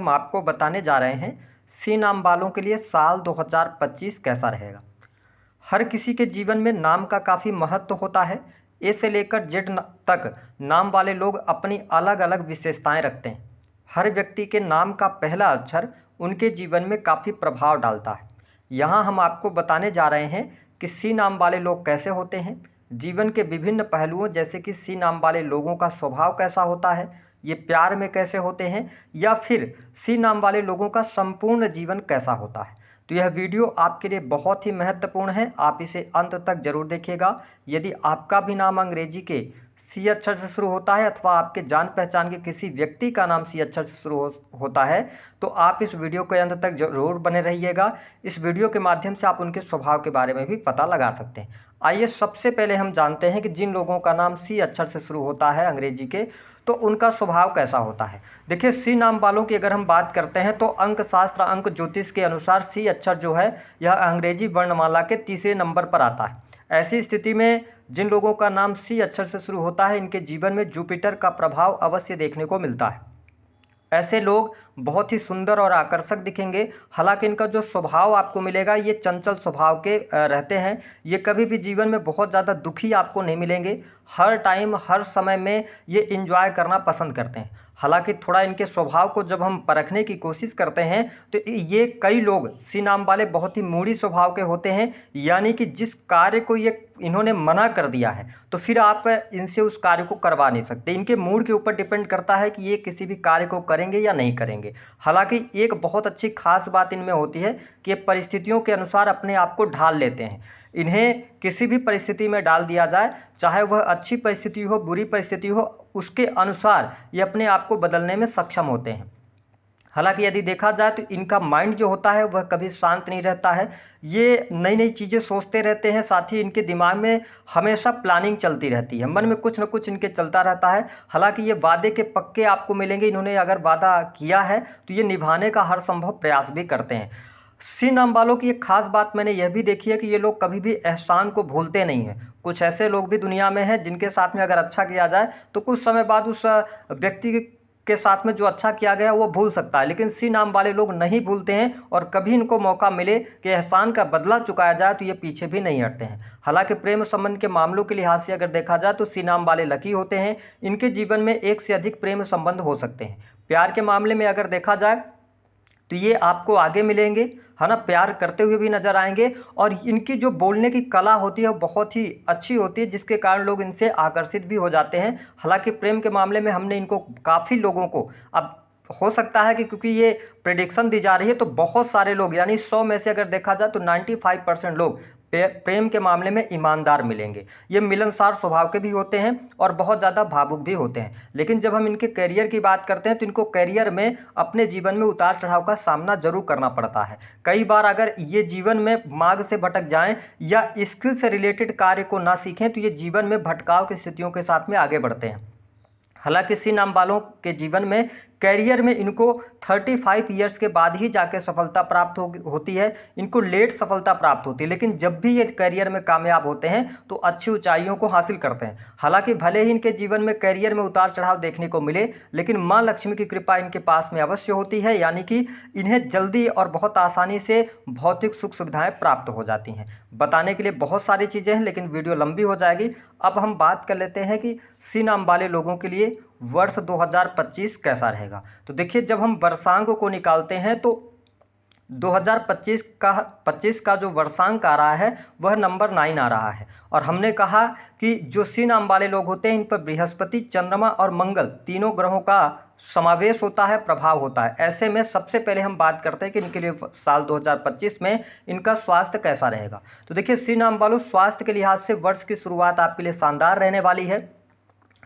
हम आपको बताने जा रहे हैं सी नाम वालों के लिए साल 2025 कैसा रहेगा। हर किसी के जीवन में नाम का काफ़ी महत्व होता है। ए से लेकर जेड तक नाम वाले लोग अपनी अलग अलग विशेषताएं रखते हैं। हर व्यक्ति के नाम का पहला अक्षर उनके जीवन में काफ़ी प्रभाव डालता है। यहाँ हम आपको बताने जा रहे हैं कि सी नाम वाले लोग कैसे होते हैं, जीवन के विभिन्न पहलुओं जैसे कि सी नाम वाले लोगों का स्वभाव कैसा होता है, ये प्यार में कैसे होते हैं, या फिर सी नाम वाले लोगों का संपूर्ण जीवन कैसा होता है। तो यह वीडियो आपके लिए बहुत ही महत्वपूर्ण है, आप इसे अंत तक जरूर देखिएगा। यदि आपका भी नाम अंग्रेजी के सी अक्षर से शुरू होता है अथवा आपके जान पहचान के किसी व्यक्ति का नाम सी अक्षर से शुरू होता है तो आप इस वीडियो के अंत तक जरूर बने रहिएगा। इस वीडियो के माध्यम से आप उनके स्वभाव के बारे में भी पता लगा सकते हैं। आइए सबसे पहले हम जानते हैं कि जिन लोगों का नाम सी अक्षर से शुरू होता है अंग्रेजी के, तो उनका स्वभाव कैसा होता है। देखिए, सी नाम वालों की अगर हम बात करते हैं तो अंक शास्त्र, अंक ज्योतिष के अनुसार सी अक्षर जो है यह अंग्रेजी वर्णमाला के तीसरे नंबर पर आता है। ऐसी स्थिति में जिन लोगों का नाम सी अक्षर से शुरू होता है इनके जीवन में जुपिटर का प्रभाव अवश्य देखने को मिलता है। ऐसे लोग बहुत ही सुंदर और आकर्षक दिखेंगे। हालांकि इनका जो स्वभाव आपको मिलेगा ये चंचल स्वभाव के रहते हैं। ये कभी भी जीवन में बहुत ज़्यादा दुखी आपको नहीं मिलेंगे। हर टाइम हर समय में ये इंजॉय करना पसंद करते हैं। हालांकि थोड़ा इनके स्वभाव को जब हम परखने की कोशिश करते हैं तो ये कई लोग सी नाम वाले बहुत ही मूढ़ी स्वभाव के होते हैं, यानी कि जिस कार्य को ये इन्होंने मना कर दिया है तो फिर आप इनसे उस कार्य को करवा नहीं सकते। इनके मूड के ऊपर डिपेंड करता है कि ये किसी भी कार्य को करेंगे या नहीं करेंगे। हालांकि एक बहुत अच्छी खास बात इनमें होती है कि ये परिस्थितियों के अनुसार अपने आप को ढाल लेते हैं। इन्हें किसी भी परिस्थिति में डाल दिया जाए, चाहे वह अच्छी परिस्थिति हो बुरी परिस्थिति हो, उसके अनुसार ये अपने आप को बदलने में सक्षम होते हैं। हालांकि यदि देखा जाए तो इनका माइंड जो होता है वह कभी शांत नहीं रहता है। ये नई नई चीज़ें सोचते रहते हैं, साथ ही इनके दिमाग में हमेशा प्लानिंग चलती रहती है, मन में कुछ न कुछ इनके चलता रहता है। हालांकि ये वादे के पक्के आपको मिलेंगे। इन्होंने अगर वादा किया है तो ये निभाने का हर संभव प्रयास भी करते हैं। सी नाम वालों की एक खास बात मैंने यह भी देखी है कि ये लोग कभी भी एहसान को भूलते नहीं हैं। कुछ ऐसे लोग भी दुनिया में हैं जिनके साथ में अगर अच्छा किया जाए तो कुछ समय बाद उस व्यक्ति के साथ में जो अच्छा किया गया वो भूल सकता है, लेकिन सी नाम वाले लोग नहीं भूलते हैं और कभी इनको मौका मिले कि एहसान का बदला चुकाया जाए तो ये पीछे भी नहीं हटते हैं। हालांकि प्रेम संबंध के मामलों के लिहाज से अगर देखा जाए तो सी नाम वाले लकी होते हैं। इनके जीवन में एक से अधिक प्रेम संबंध हो सकते हैं। प्यार के मामले में अगर देखा जाए तो ये आपको आगे मिलेंगे, है ना, प्यार करते हुए भी नजर आएंगे। और इनकी जो बोलने की कला होती है वो बहुत ही अच्छी होती है, जिसके कारण लोग इनसे आकर्षित भी हो जाते हैं। हालांकि प्रेम के मामले में हमने इनको काफ़ी लोगों को, अब हो सकता है कि क्योंकि ये प्रेडिक्शन दी जा रही है तो बहुत सारे लोग, यानी 100 में से अगर देखा जाए तो 95% लोग प्रेम के मामले में ईमानदार मिलेंगे। ये मिलनसार स्वभाव के भी होते हैं और बहुत ज़्यादा भावुक भी होते हैं। लेकिन जब हम इनके करियर की बात करते हैं तो इनको करियर में अपने जीवन में उतार चढ़ाव का सामना जरूर करना पड़ता है। कई बार अगर ये जीवन में मार्ग से भटक जाएं या स्किल से रिलेटेड कार्य को ना सीखें तो ये जीवन में भटकाव की स्थितियों के साथ में आगे बढ़ते हैं। हालांकि सी नाम वालों के जीवन में कैरियर में इनको 35 ईयर्स के बाद ही जाके सफलता प्राप्त होती है। इनको लेट सफलता प्राप्त होती है, लेकिन जब भी ये कैरियर में कामयाब होते हैं तो अच्छी ऊंचाइयों को हासिल करते हैं। हालांकि भले ही इनके जीवन में कैरियर में उतार चढ़ाव देखने को मिले, लेकिन मां लक्ष्मी की कृपा इनके पास में अवश्य होती है, यानी कि इन्हें जल्दी और बहुत आसानी से भौतिक सुख सुविधाएं प्राप्त हो जाती हैं। बताने के लिए बहुत सारी चीज़ें हैं लेकिन वीडियो लंबी हो जाएगी। अब हम बात कर लेते हैं कि सी नाम वाले लोगों के लिए वर्ष 2025 कैसा रहेगा। तो देखिए, जब हम वर्षांक को निकालते हैं तो 2025 का जो वर्षांक आ रहा है वह नंबर 9 आ रहा है। और हमने कहा कि जो सी नाम वाले लोग होते हैं इन पर बृहस्पति, चंद्रमा और मंगल तीनों ग्रहों का समावेश होता है, प्रभाव होता है। ऐसे में सबसे पहले हम बात करते हैं कि इनके लिए साल 2025 में इनका स्वास्थ्य कैसा रहेगा। तो देखिए, सी नाम वालों, स्वास्थ्य के लिहाज से वर्ष की शुरुआत आपके लिए शानदार रहने वाली है।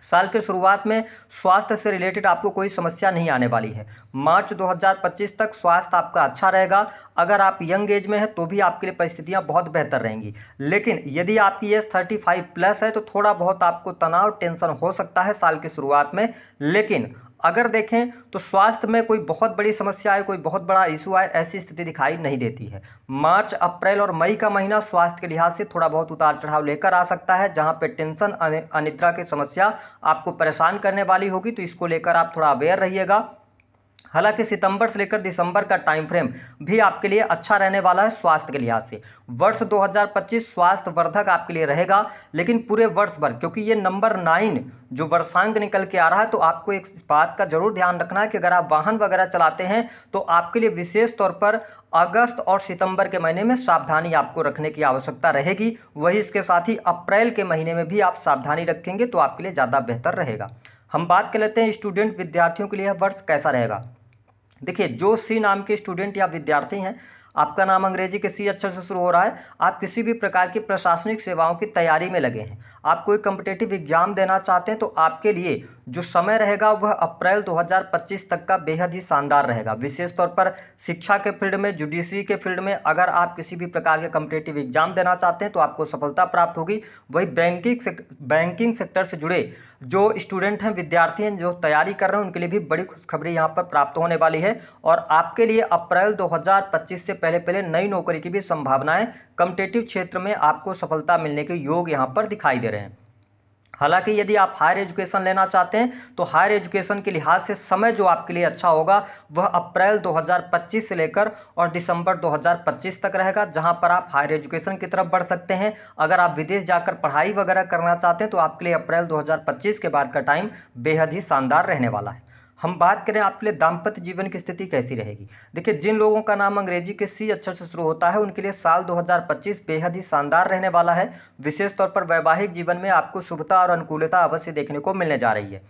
साल के शुरुआत में स्वास्थ्य से रिलेटेड आपको कोई समस्या नहीं आने वाली है। मार्च 2025 तक स्वास्थ्य आपका अच्छा रहेगा। अगर आप यंग एज में हैं तो भी आपके लिए परिस्थितियां बहुत बेहतर रहेंगी। लेकिन यदि आपकी एज 35+ है तो थोड़ा बहुत आपको तनाव, टेंशन हो सकता है साल की शुरुआत में। लेकिन अगर देखें तो स्वास्थ्य में कोई बहुत बड़ी समस्या है, कोई बहुत बड़ा इशू आए, ऐसी स्थिति दिखाई नहीं देती है। मार्च, अप्रैल और मई का महीना स्वास्थ्य के लिहाज से थोड़ा बहुत उतार चढ़ाव लेकर आ सकता है, जहां पे टेंशन, अनिद्रा की समस्या आपको परेशान करने वाली होगी, तो इसको लेकर आप थोड़ा अवेयर रहिएगा। हालांकि सितंबर से लेकर दिसंबर का टाइम फ्रेम भी आपके लिए अच्छा रहने वाला है स्वास्थ्य के लिहाज से। वर्ष 2025 स्वास्थ्य वर्धक आपके लिए रहेगा, लेकिन पूरे वर्ष भर, क्योंकि ये नंबर 9 जो वर्षांक निकल के आ रहा है, तो आपको एक बात का जरूर ध्यान रखना है कि अगर आप वाहन वगैरह चलाते हैं तो आपके लिए विशेष तौर पर अगस्त और सितंबर के महीने में सावधानी आपको रखने की आवश्यकता रहेगी। वही इसके साथ ही अप्रैल के महीने में भी आप सावधानी रखेंगे तो आपके लिए ज़्यादा बेहतर रहेगा। हम बात कर लेते हैं स्टूडेंट विद्यार्थियों के लिए यह वर्ष कैसा रहेगा। देखिए, जो सी नाम के स्टूडेंट या विद्यार्थी हैं, आपका नाम अंग्रेजी के सी अक्षर से शुरू हो रहा है, आप किसी भी प्रकार की प्रशासनिक सेवाओं की तैयारी में लगे हैं, आप कोई कम्पिटेटिव एग्जाम देना चाहते हैं, तो आपके लिए जो समय रहेगा वह अप्रैल 2025 तक का बेहद ही शानदार रहेगा। विशेष तौर पर शिक्षा के फील्ड में, जुडिशरी के फील्ड में अगर आप किसी भी प्रकार के कम्पिटेटिव एग्जाम देना चाहते हैं तो आपको सफलता प्राप्त होगी। वही बैंकिंग सेक्टर से जुड़े जो स्टूडेंट हैं, विद्यार्थी हैं, जो तैयारी कर रहे हैं, उनके लिए भी बड़ी खुशखबरी यहाँ पर प्राप्त होने वाली है। और आपके लिए अप्रैल 2025 से पहले पहले नई नौकरी की भी संभावनाएं कॉम्पिटिटिव क्षेत्र में आपको सफलता मिलने के योग यहाँ पर दिखाई दे रहे हैं। हालांकि यदि आप हायर एजुकेशन लेना चाहते हैं तो हायर एजुकेशन के लिहाज से समय जो आपके लिए अच्छा होगा वह अप्रैल 2025 से लेकर और दिसंबर 2025 तक रहेगा, जहां पर आप हायर एजुकेशन की तरफ बढ़ सकते हैं। अगर आप विदेश जाकर पढ़ाई वगैरह करना चाहते हैं तो आपके लिए अप्रैल 2025 के बाद का टाइम बेहद ही शानदार रहने वाला है। हम बात करें आपके लिए दाम्पत्य जीवन की स्थिति कैसी रहेगी। देखिए, जिन लोगों का नाम अंग्रेजी के सी अक्षर से शुरू होता है उनके लिए साल 2025 बेहद ही शानदार रहने वाला है। विशेष तौर पर वैवाहिक जीवन में आपको शुभता और अनुकूलता अवश्य देखने को मिलने जा रही है।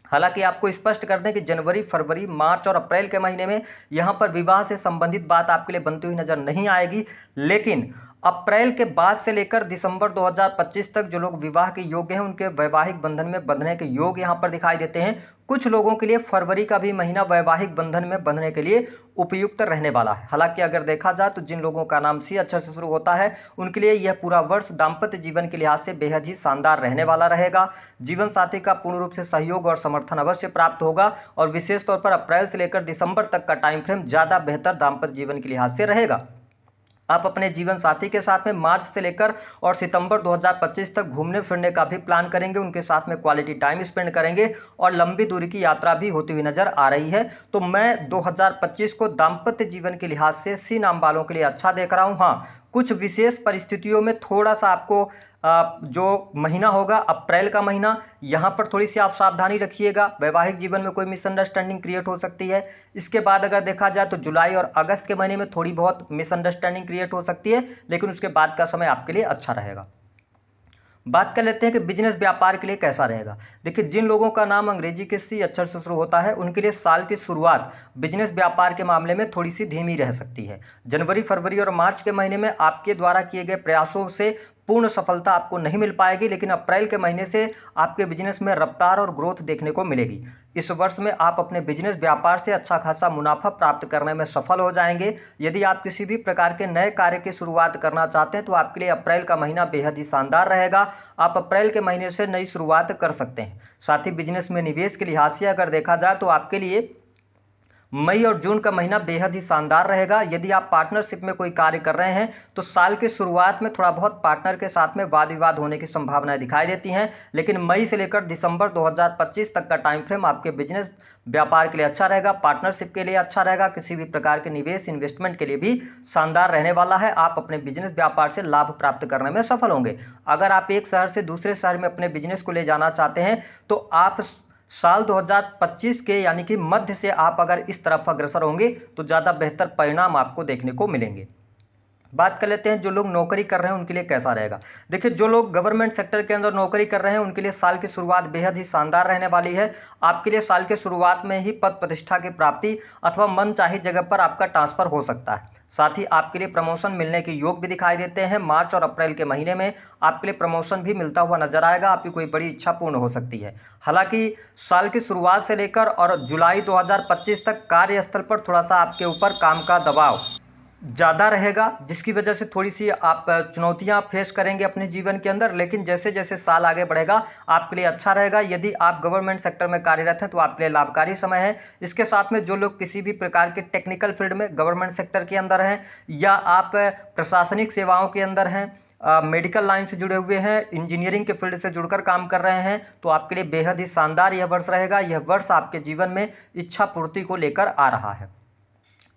हालांकि आपको स्पष्ट कर दें कि जनवरी, फरवरी, मार्च और अप्रैल के महीने में यहां पर विवाह से संबंधित बात आपके लिए बनती हुई नजर नहीं आएगी, लेकिन अप्रैल के बाद से लेकर दिसंबर 2025 तक जो लोग विवाह के योग्य हैं उनके वैवाहिक बंधन में बंधने के योग यहां पर दिखाई देते हैं। कुछ लोगों के लिए फरवरी का भी महीना वैवाहिक बंधन में बंधने के लिए उपयुक्त रहने वाला है। हालांकि अगर देखा जाए तो जिन लोगों का नाम सी अक्षर से शुरू होता है उनके लिए यह पूरा वर्ष दाम्पत्य जीवन के लिहाज से बेहद ही शानदार रहने वाला रहेगा। जीवन साथी का पूर्ण रूप से सहयोग और समर्थन अवश्य प्राप्त होगा और विशेष तौर पर अप्रैल से लेकर दिसंबर तक का टाइम फ्रेम ज्यादा बेहतर दाम्पत्य जीवन के लिहाज से रहेगा। आप अपने जीवन साथी के साथ में मार्च से लेकर और सितंबर 2025 तक घूमने फिरने का भी प्लान करेंगे, उनके साथ में क्वालिटी टाइम स्पेंड करेंगे और लंबी दूरी की यात्रा भी होती हुई नजर आ रही है। तो मैं 2025 को दाम्पत्य जीवन के लिहाज से सी नाम वालों के लिए अच्छा देख रहा हूं। हाँ, कुछ विशेष परिस्थितियों में थोड़ा सा आपको जो महीना होगा अप्रैल का महीना, यहाँ पर थोड़ी सी आप सावधानी रखिएगा। वैवाहिक जीवन में कोई मिसअंडरस्टैंडिंग क्रिएट हो सकती है। इसके बाद अगर देखा जाए तो जुलाई और अगस्त के महीने में थोड़ी बहुत मिसअंडरस्टैंडिंग क्रिएट हो सकती है, लेकिन उसके बाद का समय आपके लिए अच्छा रहेगा। बात कर लेते हैं कि बिजनेस व्यापार के लिए कैसा रहेगा। देखिए, जिन लोगों का नाम अंग्रेजी के सी अक्षर से शुरू होता है उनके लिए साल की शुरुआत बिजनेस व्यापार के मामले में थोड़ी सी धीमी रह सकती है। जनवरी, फरवरी और मार्च के महीने में आपके द्वारा किए गए प्रयासों से पूर्ण सफलता आपको नहीं मिल पाएगी, लेकिन अप्रैल के महीने से आपके बिजनेस में रफ्तार और ग्रोथ देखने को मिलेगी। इस वर्ष में आप अपने बिजनेस व्यापार से अच्छा खासा मुनाफा प्राप्त करने में सफल हो जाएंगे। यदि आप किसी भी प्रकार के नए कार्य की शुरुआत करना चाहते हैं तो आपके लिए अप्रैल का महीना बेहद ही शानदार रहेगा। आप अप्रैल के महीने से नई शुरुआत कर सकते हैं। साथ ही बिजनेस में निवेश के लिहाज से अगर देखा जाए तो आपके लिए मई और जून का महीना बेहद ही शानदार रहेगा। यदि आप पार्टनरशिप में कोई कार्य कर रहे हैं तो साल की शुरुआत में थोड़ा बहुत पार्टनर के साथ में वाद विवाद होने की संभावनाएं दिखाई देती हैं, लेकिन मई से लेकर दिसंबर 2025 तक का टाइम फ्रेम आपके बिजनेस व्यापार के लिए अच्छा रहेगा, पार्टनरशिप के लिए अच्छा रहेगा, किसी भी प्रकार के निवेश इन्वेस्टमेंट के लिए भी शानदार रहने वाला है। आप अपने बिजनेस व्यापार से लाभ प्राप्त करने में सफल होंगे। अगर आप एक शहर से दूसरे शहर में अपने बिजनेस को ले जाना चाहते हैं तो आप साल 2025 के यानी कि मध्य से आप अगर इस तरफ अग्रसर होंगे तो ज़्यादा बेहतर परिणाम आपको देखने को मिलेंगे। बात कर लेते हैं जो लोग नौकरी कर रहे हैं उनके लिए कैसा रहेगा। देखिए, जो लोग गवर्नमेंट सेक्टर के अंदर नौकरी कर रहे हैं उनके लिए साल की शुरुआत बेहद ही शानदार रहने वाली है। आपके लिए साल के शुरुआत में ही पद प्रतिष्ठा की प्राप्ति अथवा मनचाही जगह पर आपका ट्रांसफर हो सकता है। साथ ही आपके लिए प्रमोशन मिलने के योग भी दिखाई देते हैं। मार्च और अप्रैल के महीने में आपके लिए प्रमोशन भी मिलता हुआ नजर आएगा। आपकी कोई बड़ी इच्छा पूर्ण हो सकती है। हालांकि साल की शुरुआत से लेकर और जुलाई 2025 तक कार्यस्थल पर थोड़ा सा आपके ऊपर काम का दबाव ज़्यादा रहेगा, जिसकी वजह से थोड़ी सी आप चुनौतियां फेस करेंगे अपने जीवन के अंदर, लेकिन जैसे जैसे साल आगे बढ़ेगा आपके लिए अच्छा रहेगा। यदि आप गवर्नमेंट सेक्टर में कार्यरत हैं तो आपके लिए लाभकारी समय है। इसके साथ में जो लोग किसी भी प्रकार के टेक्निकल फील्ड में गवर्नमेंट सेक्टर के अंदर हैं या आप प्रशासनिक सेवाओं के अंदर हैं, मेडिकल लाइन से जुड़े हुए हैं, इंजीनियरिंग के फील्ड से जुड़कर काम कर रहे हैं, तो आपके लिए बेहद ही शानदार यह वर्ष रहेगा। यह वर्ष आपके जीवन में इच्छा पूर्ति को लेकर आ रहा है।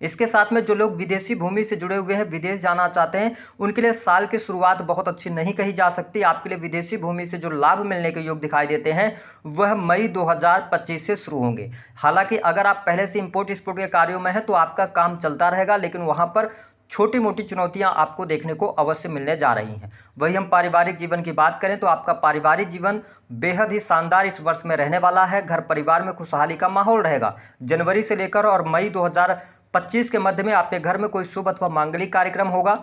इसके साथ में जो लोग विदेशी भूमि से जुड़े हुए हैं, विदेश जाना चाहते हैं, उनके लिए साल की शुरुआत बहुत अच्छी नहीं कही जा सकती। आपके लिए विदेशी भूमि से जो लाभ मिलने के योग दिखाई देते हैं वह मई 2025 से शुरू होंगे। हालांकि अगर आप पहले से इंपोर्ट एक्सपोर्ट के कार्यों में हैं तो आपका काम चलता रहेगा, लेकिन वहां पर छोटी मोटी चुनौतियां आपको देखने को अवश्य मिलने जा रही हैं। वही हम पारिवारिक जीवन की बात करें तो आपका पारिवारिक जीवन बेहद ही शानदार इस वर्ष में रहने वाला है। घर परिवार में खुशहाली का माहौल रहेगा। जनवरी से लेकर और मई 2025 के मध्य में आपके घर में कोई शुभ अथवा मांगलिक कार्यक्रम होगा।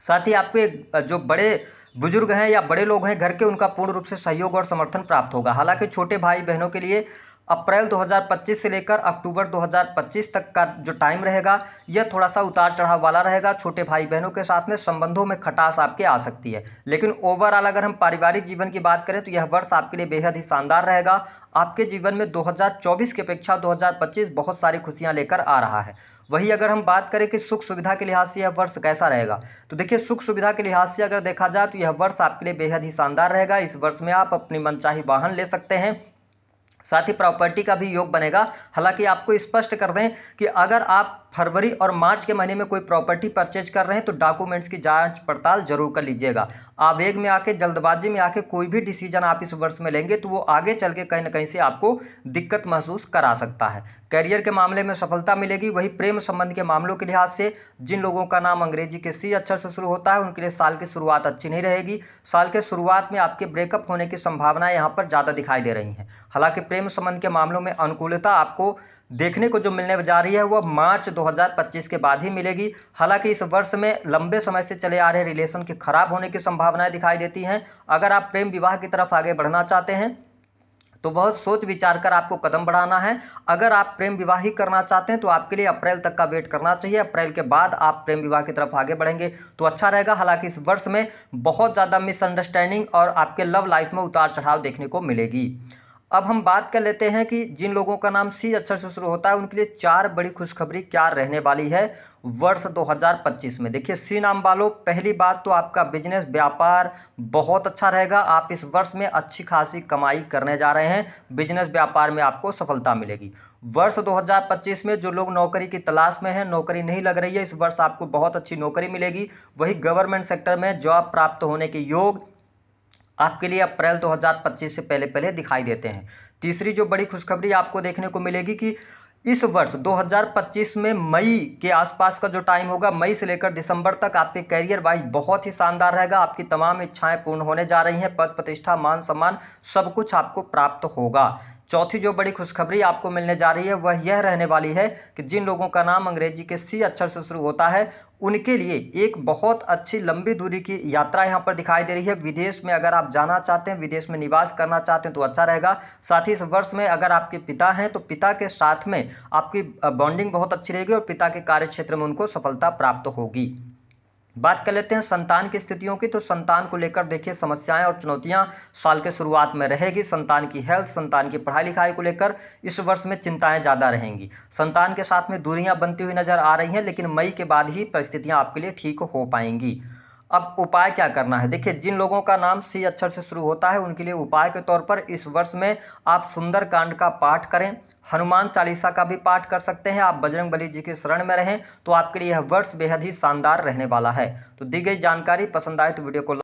साथ ही आपके जो बड़े बुजुर्ग हैं या बड़े लोग हैं घर के, उनका पूर्ण रूप से सहयोग और समर्थन प्राप्त होगा। हालांकि छोटे भाई बहनों के लिए अप्रैल 2025 से लेकर अक्टूबर 2025 तक का जो टाइम रहेगा यह थोड़ा सा उतार चढ़ाव वाला रहेगा। छोटे भाई बहनों के साथ में संबंधों में खटास आपके आ सकती है, लेकिन ओवरऑल अगर हम पारिवारिक जीवन की बात करें तो यह वर्ष आपके लिए बेहद ही शानदार रहेगा। आपके जीवन में 2024 की अपेक्षा 2025 बहुत सारी खुशियां लेकर आ रहा है। वही अगर हम बात करें कि सुख सुविधा के लिहाज से यह वर्ष कैसा रहेगा, तो देखिए सुख सुविधा के लिहाज से अगर देखा जाए तो यह वर्ष आपके लिए बेहद ही शानदार रहेगा। इस वर्ष में आप अपनी मनचाही वाहन ले सकते हैं, साथ ही प्रॉपर्टी का भी योग बनेगा। हालांकि आपको स्पष्ट कर दें कि अगर आप फरवरी और मार्च के महीने में कोई प्रॉपर्टी परचेज कर रहे हैं तो डॉक्यूमेंट्स की जांच पड़ताल जरूर कर लीजिएगा। आवेग में आके, जल्दबाजी में आके कोई भी डिसीजन आप इस वर्ष में लेंगे तो वो आगे चल के कहीं ना कहीं से आपको दिक्कत महसूस करा सकता है। करियर के मामले में सफलता मिलेगी। वही प्रेम संबंध के मामलों के लिहाज से जिन लोगों का नाम अंग्रेजी के सी अक्षर से शुरू होता है उनके लिए साल की शुरुआत अच्छी नहीं रहेगी। साल के शुरुआत में आपके ब्रेकअप होने की संभावनाएं यहाँ पर ज्यादा दिखाई दे रही हैं। हालांकि प्रेम संबंध के मामलों में अनुकूलता आपको देखने को जो मिलने जा रही है वह मार्च 2025 के बाद ही मिलेगी। हालांकि इस वर्ष में लंबे समय से चले आ रहे रिलेशन के खराब होने की संभावनाएं दिखाई देती हैं। अगर आप प्रेम विवाह की तरफ आगे बढ़ना चाहते हैं तो बहुत सोच विचार कर आपको कदम बढ़ाना है। अगर आप प्रेम विवाह ही करना चाहते हैं तो आपके लिए अप्रैल तक का वेट करना चाहिए। अप्रैल के बाद आप प्रेम विवाह की तरफ आगे बढ़ेंगे तो अच्छा रहेगा। हालांकि इस वर्ष में बहुत ज़्यादा मिसअंडरस्टैंडिंग और आपके लव लाइफ में उतार चढ़ाव देखने को मिलेगी। अब हम बात कर लेते हैं कि जिन लोगों का नाम सी अक्षर से शुरू होता है उनके लिए 4 बड़ी खुशखबरी क्या रहने वाली है वर्ष 2025 में। देखिए सी नाम वालों, पहली बात तो आपका बिजनेस व्यापार बहुत अच्छा रहेगा। आप इस वर्ष में अच्छी खासी कमाई करने जा रहे हैं। बिजनेस व्यापार में आपको सफलता मिलेगी। वर्ष 2025 में जो लोग नौकरी की तलाश में हैं, नौकरी नहीं लग रही है, इस वर्ष आपको बहुत अच्छी नौकरी मिलेगी। वही गवर्नमेंट सेक्टर में जॉब प्राप्त होने के योग आपके लिए अप्रैल 2025 से पहले पहले दिखाई देते हैं। तीसरी जो बड़ी खुशखबरी आपको देखने को मिलेगी कि इस वर्ष 2025 में मई के आसपास का जो टाइम होगा, मई से लेकर दिसंबर तक आपके करियर वाइज बहुत ही शानदार रहेगा। आपकी तमाम इच्छाएं पूर्ण होने जा रही हैं। पद प्रतिष्ठा, मान सम्मान सब कुछ आपको प्राप्त होगा। चौथी जो बड़ी खुशखबरी आपको मिलने जा रही है वह यह रहने वाली है कि जिन लोगों का नाम अंग्रेजी के सी अक्षर से शुरू होता है उनके लिए एक बहुत अच्छी लंबी दूरी की यात्रा यहां पर दिखाई दे रही है। विदेश में अगर आप जाना चाहते हैं, विदेश में निवास करना चाहते हैं तो अच्छा रहेगा। साथ ही इस वर्ष में अगर आपके पिता हैं तो पिता के साथ में आपकी बॉन्डिंग बहुत अच्छी रहेगी और पिता के कार्य क्षेत्र में उनको सफलता प्राप्त होगी। बात कर लेते हैं संतान की स्थितियों की। तो संतान को लेकर देखिए समस्याएं और चुनौतियां साल के शुरुआत में रहेगी। संतान की हेल्थ, संतान की पढ़ाई लिखाई को लेकर इस वर्ष में चिंताएं ज्यादा रहेंगी। संतान के साथ में दूरियां बनती हुई नजर आ रही हैं, लेकिन मई के बाद ही परिस्थितियां आपके लिए ठीक हो पाएंगी। अब उपाय क्या करना है, देखिए जिन लोगों का नाम सी अक्षर से शुरू होता है उनके लिए उपाय के तौर पर इस वर्ष में आप सुंदर कांड का पाठ करें, हनुमान चालीसा का भी पाठ कर सकते हैं। आप बजरंगबली जी के शरण में रहें तो आपके लिए यह वर्ष बेहद ही शानदार रहने वाला है। तो दी गई जानकारी पसंद आए तो वीडियो को